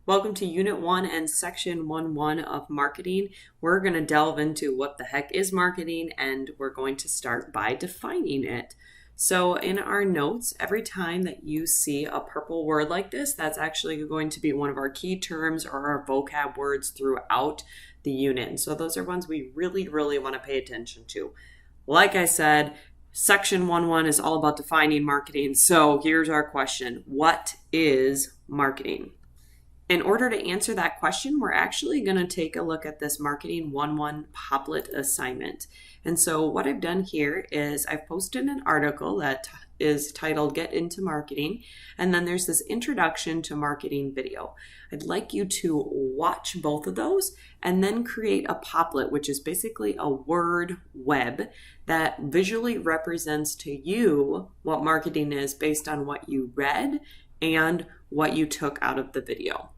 Welcome to Unit 1 and Section 1.1 of Marketing. We're going to delve into what the heck is marketing, and we're going to start by defining it. So in our notes, every time that you see a purple word like this, that's actually going to be one of our key terms or our vocab words throughout the unit. And so those are ones we really want to pay attention to. Like I said, Section 1.1 is all about defining marketing. So here's our question. What is marketing? In order to answer that question, we're actually going to take a look at this Marketing 1.1 Poplet assignment. And so what I've done here is I've posted an article that is titled Get Into Marketing, and then there's this introduction to marketing video. I'd like you to watch both of those and then create a poplet, which is basically a word web that visually represents to you what marketing is based on what you read and what you took out of the video.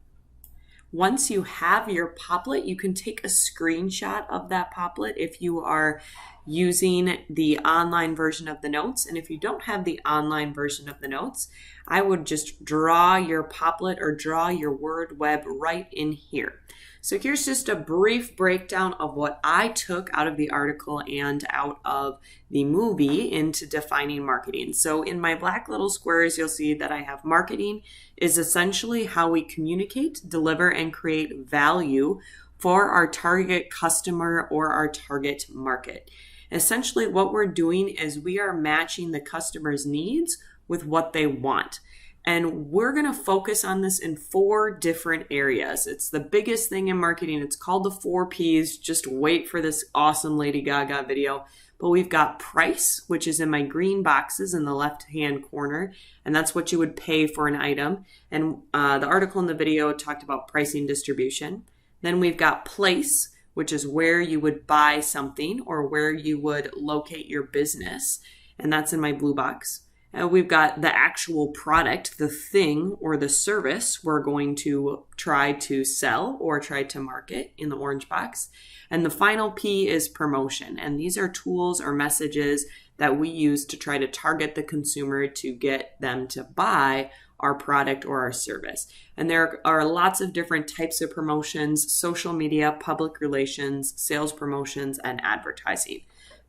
Once you have your poplet, you can take a screenshot of that poplet if you are using the online version of the notes. And if you don't have the online version of the notes, I would just draw your poplet or draw your word web right in here. So here's just a brief breakdown of what I took out of the article and out of the movie into defining marketing. So in my black little squares, you'll see that I have marketing is essentially how we communicate, deliver, and create value for our target customer or our target market. Essentially, what we're doing is we are matching the customer's needs with what they want. And we're going to focus on this in 4 different areas. It's the biggest thing in marketing. It's called the 4 Ps. Just wait for this awesome Lady Gaga video. But we've got price, which is in my green boxes in the left-hand corner. And that's what you would pay for an item. And the article in the video talked about pricing distribution. Then we've got place, which is where you would buy something or where you would locate your business. And that's in my blue box. We've got the actual product, the thing or the service we're going to try to sell or try to market in the orange box. And the final P is promotion. And these are tools or messages that we use to try to target the consumer to get them to buy our product or our service. And there are lots of different types of promotions: social media, public relations, sales promotions, and advertising.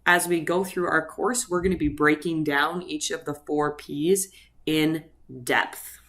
As we go through our course, we're going to be breaking down each of the 4 Ps in depth.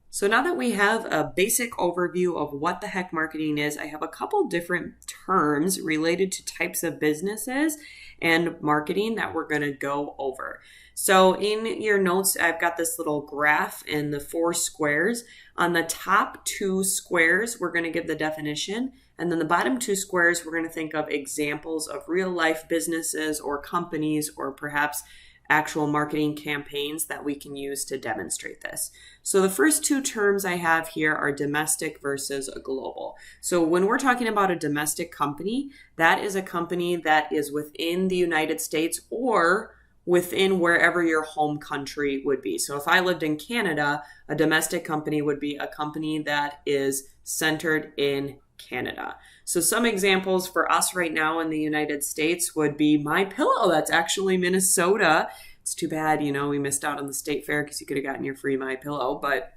So now that we have a basic overview of what the heck marketing is, I have a couple different terms related to types of businesses and marketing that we're going to go over. So in your notes, I've got this little graph in the 4 squares. On the top 2 squares, we're going to give the definition. And then the bottom 2 squares, we're going to think of examples of real life businesses or companies or perhaps actual marketing campaigns that we can use to demonstrate this. So the first 2 terms I have here are domestic versus global. So when we're talking about a domestic company, that is a company that is within the United States or within wherever your home country would be. So if I lived in Canada, a domestic company would be a company that is centered in Canada. So some examples for us right now in the United States would be My Pillow. That's actually Minnesota. It's too bad, we missed out on the state fair because you could have gotten your free My Pillow. But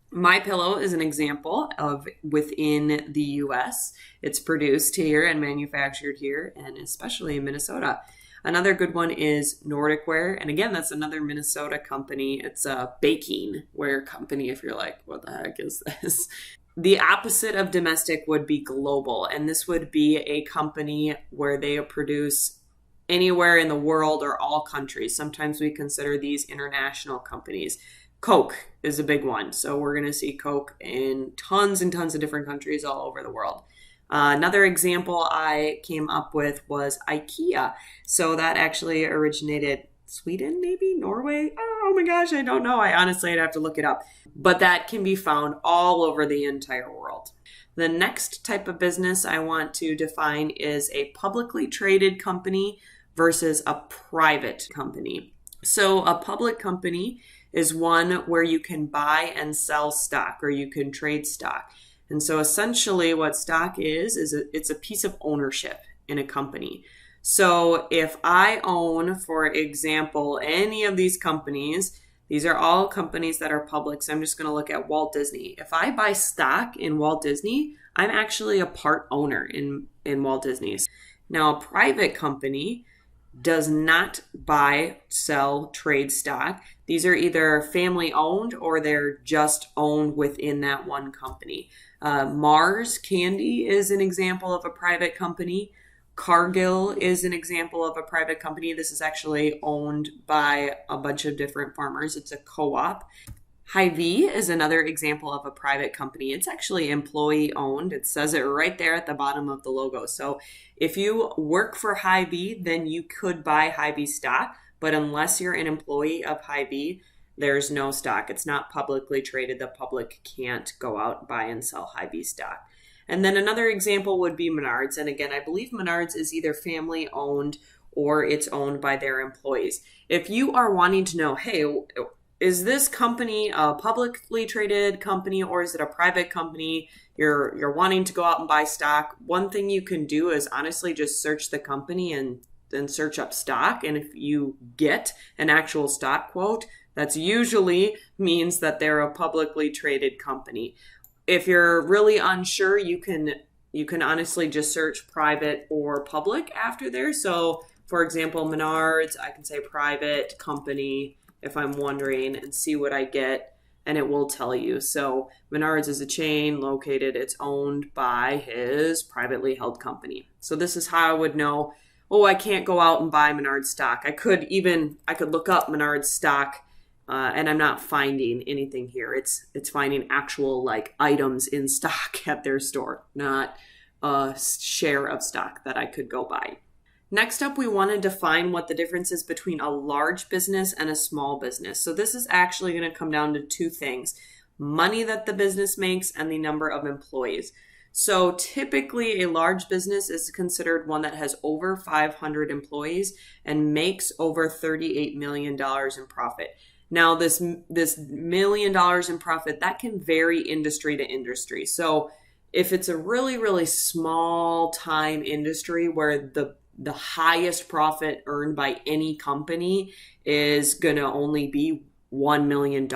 My Pillow is an example of within the US. It's produced here and manufactured here, and especially in Minnesota. Another good one is Nordic Ware. And again, that's another Minnesota company. It's a baking ware company if you're like, what the heck is this? The opposite of domestic would be global, and this would be a company where they produce anywhere in the world or all countries. Sometimes we consider these international companies. Coke is a big one, so we're going to see Coke in tons and tons of different countries all over the world. Another example I came up with was IKEA. So that actually originated Sweden, maybe Norway. Oh my gosh, I don't know. I'd have to look it up. But that can be found all over the entire world. The next type of business I want to define is a publicly traded company versus a private company. So a public company is one where you can buy and sell stock, or you can trade stock. And so essentially what stock is it's a piece of ownership in a company. So if I own, for example, any of these companies, These are all companies that are public. So I'm just going to look at Walt Disney. If I buy stock in Walt Disney, I'm actually a part owner in Walt Disney. Now, a private company does not buy, sell, trade stock. These are either family owned or they're just owned within that one company. Mars Candy is an example of a private company. Cargill is an example of a private company. This is actually owned by a bunch of different farmers. It's a co-op. Hy-Vee is another example of a private company. It's actually employee owned. It says it right there at the bottom of the logo. So if you work for Hy-Vee, then you could buy Hy-Vee stock. But unless you're an employee of Hy-Vee, there's no stock. It's not publicly traded. The public can't go out and buy and sell Hy-Vee stock. And then another example would be Menards. And again, I believe Menards is either family owned or it's owned by their employees. If you are wanting to know, hey, is this company a publicly traded company or is it a private company? You're wanting to go out and buy stock. One thing you can do is honestly just search the company and then search up stock. And if you get an actual stock quote, that's usually means that they're a publicly traded company. If you're really unsure, you can honestly just search private or public after there. So for example, Menards, I can say private company if I'm wondering and see what I get, and it will tell you. So Menards is a chain located, it's owned by his privately held company. So this is how I would know, oh, I can't go out and buy Menards stock. I could look up Menards stock and I'm not finding anything here. It's finding actual like items in stock at their store, not a share of stock that I could go buy. Next up, we want to define what the difference is between a large business and a small business. So this is actually going to come down to two things: money that the business makes and the number of employees. So typically a large business is considered one that has over 500 employees and makes over $38 million in profit. Now this $1 million in profit, that can vary industry to industry. So if it's a really, really small time industry where the highest profit earned by any company is going to only be $1 million,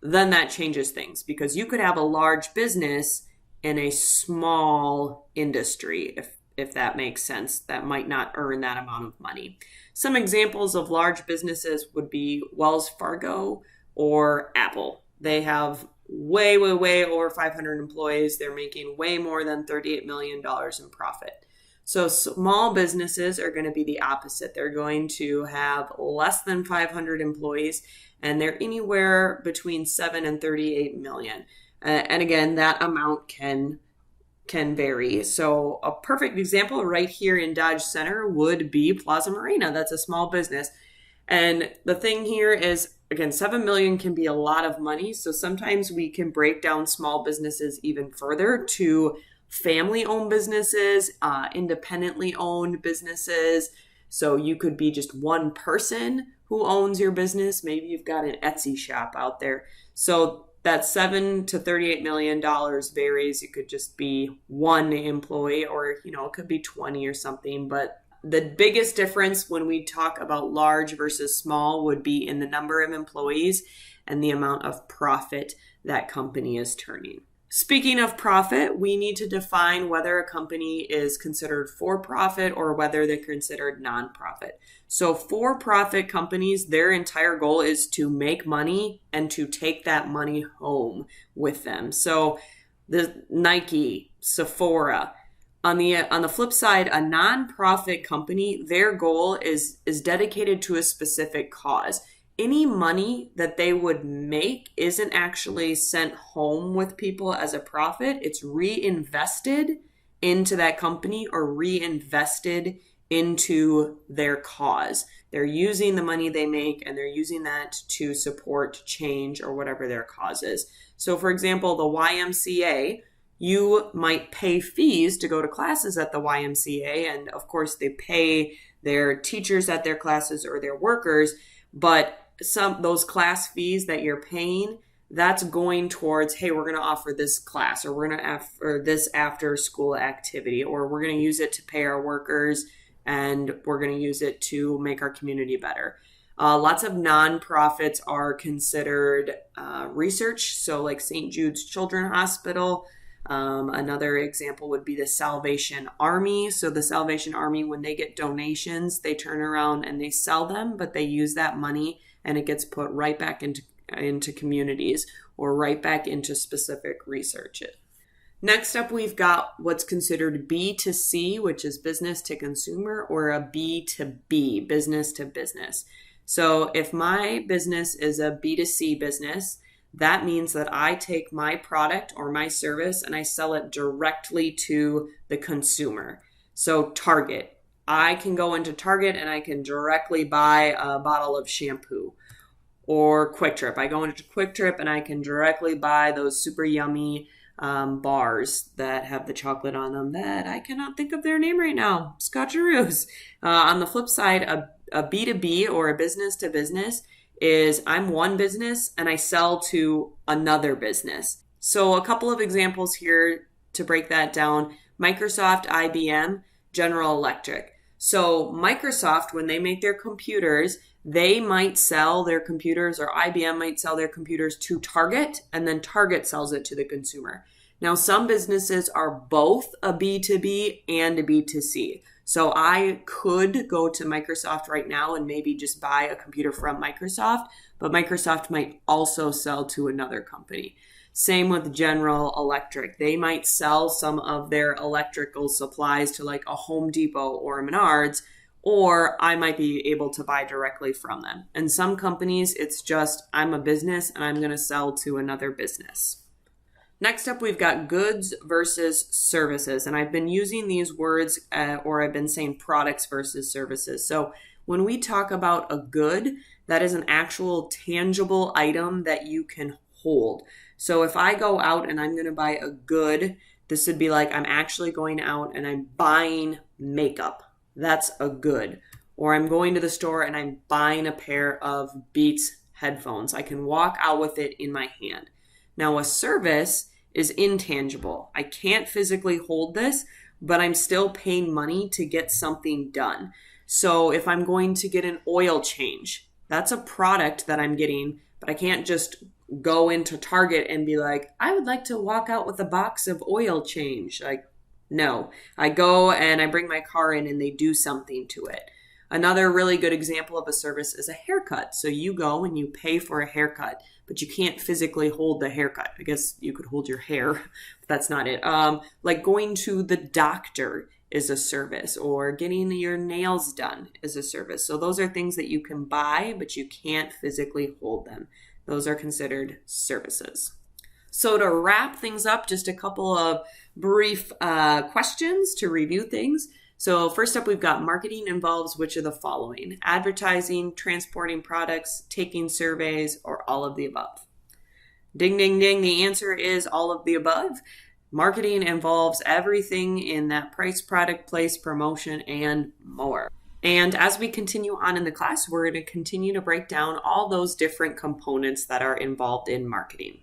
then that changes things, because you could have a large business in a small industry, if that makes sense, that might not earn that amount of money. Some examples of large businesses would be Wells Fargo or Apple. They have way over 500 employees. They're making way more than $38 million in profit. So small businesses are going to be the opposite. They're going to have less than 500 employees, and they're anywhere between 7 and 38 million. And again, that amount can vary. So a perfect example right here in Dodge Center would be Plaza Marina. That's a small business. And the thing here is, again, 7 million can be a lot of money. So sometimes we can break down small businesses even further to family-owned businesses, independently owned businesses. So you could be just one person who owns your business. Maybe you've got an Etsy shop out there. So that $7 to $38 million varies. It could just be one employee, or it could be 20 or something. But the biggest difference when we talk about large versus small would be in the number of employees and the amount of profit that company is turning. Speaking of profit, we need to define whether a company is considered for-profit or whether they're considered non-profit. So for-profit companies, their entire goal is to make money and to take that money home with them. So the Nike, Sephora. On the flip side, a non-profit company, their goal is dedicated to a specific cause. Any money that they would make isn't actually sent home with people as a profit. It's reinvested into that company or reinvested into their cause. They're using the money they make and they're using that to support change or whatever their cause is. So for example, the YMCA, you might pay fees to go to classes at the YMCA, and of course they pay their teachers at their classes or their workers, but those class fees that you're paying, that's going towards, hey, we're going to offer this class, or we're going to offer this after school activity, or we're going to use it to pay our workers, and we're going to use it to make our community better. Lots of nonprofits are considered research. So like St. Jude's Children's Hospital. Another example would be the Salvation Army. So the Salvation Army, when they get donations, they turn around and they sell them, but they use that money and it gets put right back into communities or right back into specific research. Next up, we've got what's considered B2C, which is business to consumer, or a B2B, business to business. So if my business is a B2C business, that means that I take my product or my service and I sell it directly to the consumer. So Target, I can go into Target and I can directly buy a bottle of shampoo. Or Quick Trip, I go into Quick Trip and I can directly buy those super yummy bars that have the chocolate on them that I cannot think of their name right now. Scotcheroos. On the flip side, a B2B or a business to business is I'm one business and I sell to another business. So a couple of examples here to break that down. Microsoft, IBM, General Electric. So Microsoft, when they make their computers, they might sell their computers, or IBM might sell their computers to Target, and then Target sells it to the consumer. Now, some businesses are both a B2B and a B2C. So I could go to Microsoft right now and maybe just buy a computer from Microsoft, but Microsoft might also sell to another company. Same with General Electric. They might sell some of their electrical supplies to like a Home Depot or a Menards, or I might be able to buy directly from them. And some companies, it's just I'm a business and I'm going to sell to another business. Next up, we've got goods versus services. And I've been using these words, or I've been saying products versus services. So when we talk about a good, that is an actual tangible item that you can hold. So if I go out and I'm going to buy a good, this would be like I'm actually going out and I'm buying makeup. That's a good. Or I'm going to the store and I'm buying a pair of Beats headphones. I can walk out with it in my hand. Now, a service is intangible. I can't physically hold this, but I'm still paying money to get something done. So if I'm going to get an oil change, that's a product that I'm getting, but I can't just go into Target and be like, I would like to walk out with a box of oil change. Like, no, I go and I bring my car in and they do something to it. Another really good example of a service is a haircut. So you go and you pay for a haircut, but you can't physically hold the haircut. I guess you could hold your hair, but that's not it. Like going to the doctor is a service, or getting your nails done is a service. So those are things that you can buy, but you can't physically hold them. Those are considered services. So to wrap things up, just a couple of brief questions to review things. So first up, we've got marketing involves which of the following: advertising, transporting products, taking surveys, or all of the above. Ding, ding, ding. The answer is all of the above. Marketing involves everything in that price, product, place, promotion, and more. And as we continue on in the class, we're going to continue to break down all those different components that are involved in marketing.